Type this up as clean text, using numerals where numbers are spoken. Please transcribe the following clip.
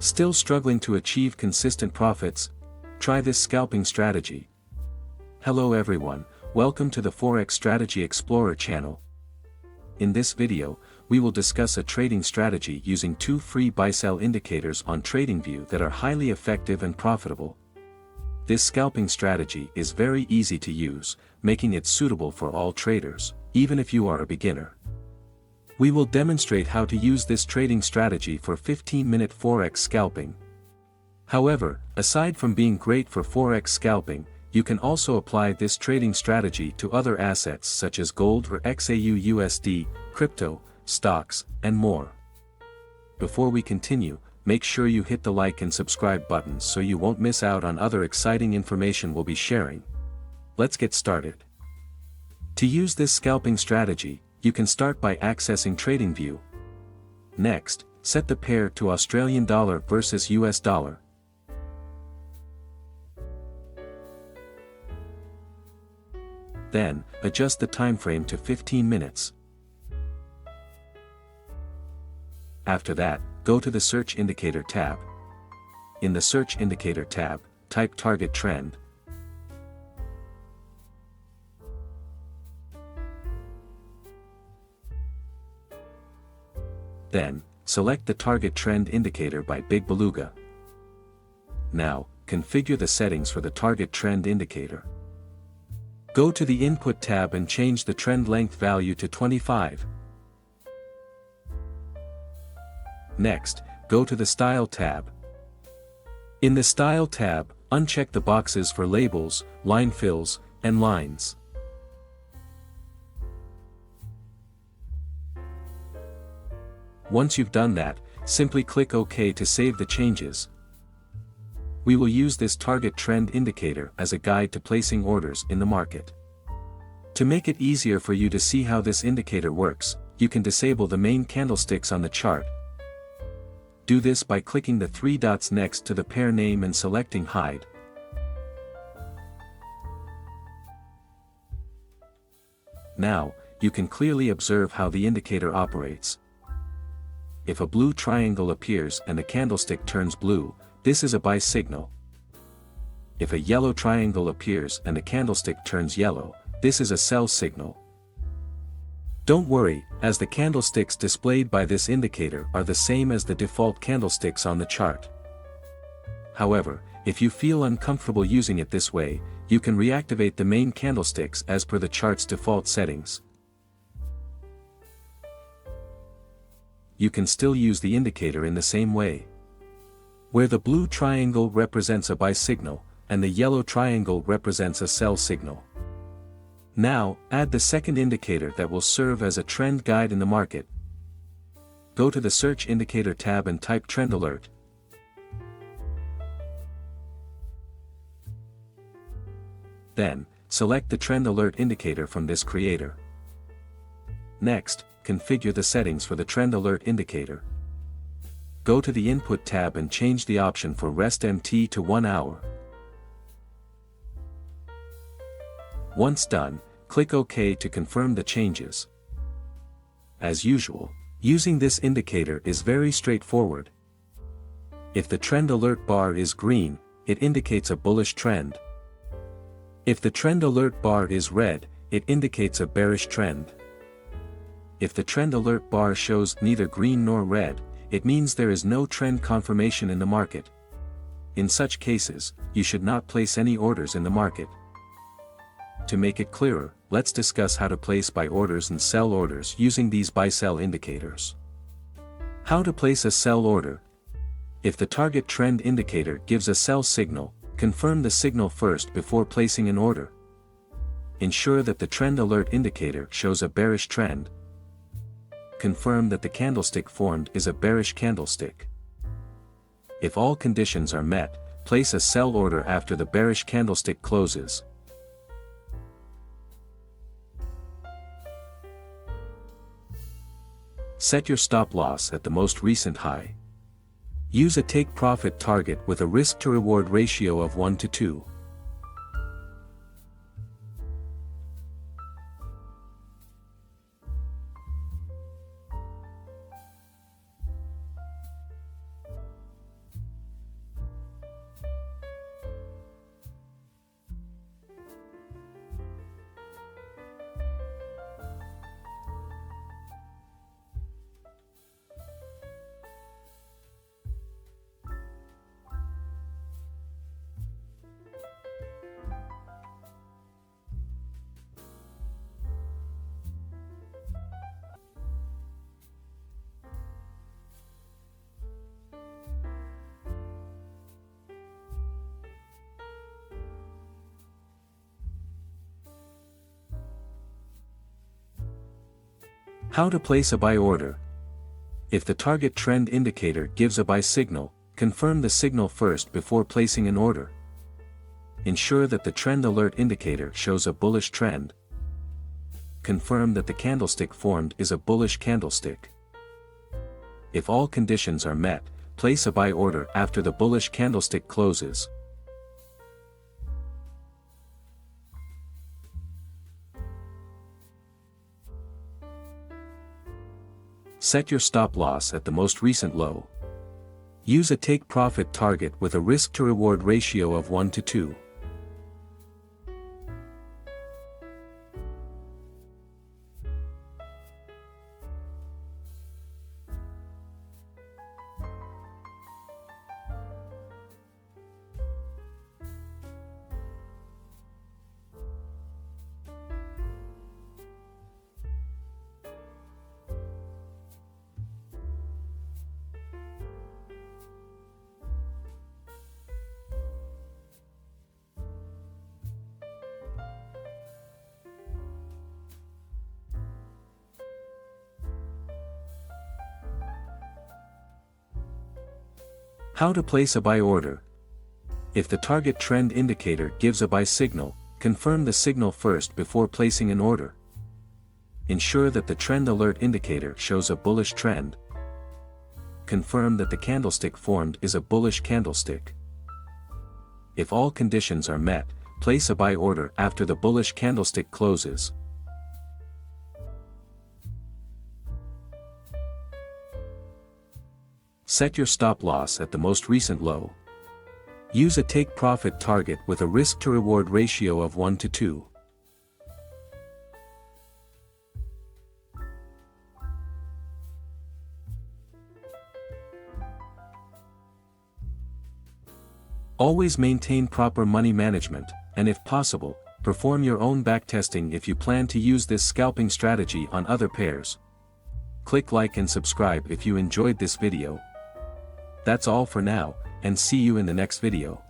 Still struggling to achieve consistent profits? Try this scalping strategy. Hello everyone, welcome to the Forex Strategy Explorer channel. In this video, we will discuss a trading strategy using two free buy-sell indicators on Tradingview that are highly effective and profitable. This scalping strategy is very easy to use, making it suitable for all traders, even if you are a beginner. We will demonstrate how to use this trading strategy for 15-minute Forex scalping. However, aside from being great for Forex scalping, you can also apply this trading strategy to other assets such as gold or XAUUSD, crypto, stocks, and more. Before we continue, make sure you hit the like and subscribe buttons so you won't miss out on other exciting information we'll be sharing. Let's get started. To use this scalping strategy, you can start by accessing Tradingview. Next, set the pair to Australian dollar versus US dollar. Then, adjust the time frame to 15 minutes. After that, go to the Search Indicator tab. In the Search Indicator tab, type Target Trend. Then, select the Target Trend Indicator by BigBeluga. Now, configure the settings for the Target Trend Indicator. Go to the Input tab and change the trend length value to 25. Next, go to the Style tab. In the Style tab, uncheck the boxes for labels, line fills, and lines. Once you've done that, simply click OK to save the changes. We will use this target trend indicator as a guide to placing orders in the market. To make it easier for you to see how this indicator works, you can disable the main candlesticks on the chart. Do this by clicking the three dots next to the pair name and selecting Hide. Now, you can clearly observe how the indicator operates. If a blue triangle appears and the candlestick turns blue, this is a buy signal. If a yellow triangle appears and the candlestick turns yellow, this is a sell signal. Don't worry, as the candlesticks displayed by this indicator are the same as the default candlesticks on the chart. However, if you feel uncomfortable using it this way, you can reactivate the main candlesticks as per the chart's default settings. You can still use the indicator in the same way, where the blue triangle represents a buy signal, and the yellow triangle represents a sell signal. Now, add the second indicator that will serve as a trend guide in the market. Go to the Search Indicator tab and type Trend Alert. Then, select the Trend Alert indicator from this creator. Next, configure the settings for the Trend Alert indicator. Go to the Input tab and change the option for Rest MT to 1 hour. Once done, click OK to confirm the changes. As usual, using this indicator is very straightforward. If the Trend Alert bar is green, it indicates a bullish trend. If the Trend Alert bar is red, it indicates a bearish trend. If the Trend Alert bar shows neither green nor red, it means there is no trend confirmation in the market. In such cases, you should not place any orders in the market. To make it clearer, let's discuss how to place buy orders and sell orders using these buy-sell indicators. How to place a sell order. If the target trend indicator gives a sell signal, confirm the signal first before placing an order. Ensure that the Trend Alert indicator shows a bearish trend. Confirm that the candlestick formed is a bearish candlestick. If all conditions are met, place a sell order after the bearish candlestick closes. Set your stop loss at the most recent high. Use a take profit target with a risk to reward ratio of 1 to 2. How to place a buy order. If the target trend indicator gives a buy signal, confirm the signal first before placing an order. Ensure that the trend alert indicator shows a bullish trend. Confirm that the candlestick formed is a bullish candlestick. If all conditions are met, place a buy order after the bullish candlestick closes. Set your stop loss at the most recent low. Use a take profit target with a risk to reward ratio of 1 to 2. How to place a buy order. If the target trend indicator gives a buy signal, confirm the signal first before placing an order. Ensure that the trend alert indicator shows a bullish trend. Confirm that the candlestick formed is a bullish candlestick. If all conditions are met, place a buy order after the bullish candlestick closes. Set your stop loss at the most recent low. Use a take profit target with a risk to reward ratio of 1 to 2. Always maintain proper money management, and if possible, perform your own backtesting if you plan to use this scalping strategy on other pairs. Click like and subscribe if you enjoyed this video. That's all for now, and see you in the next video.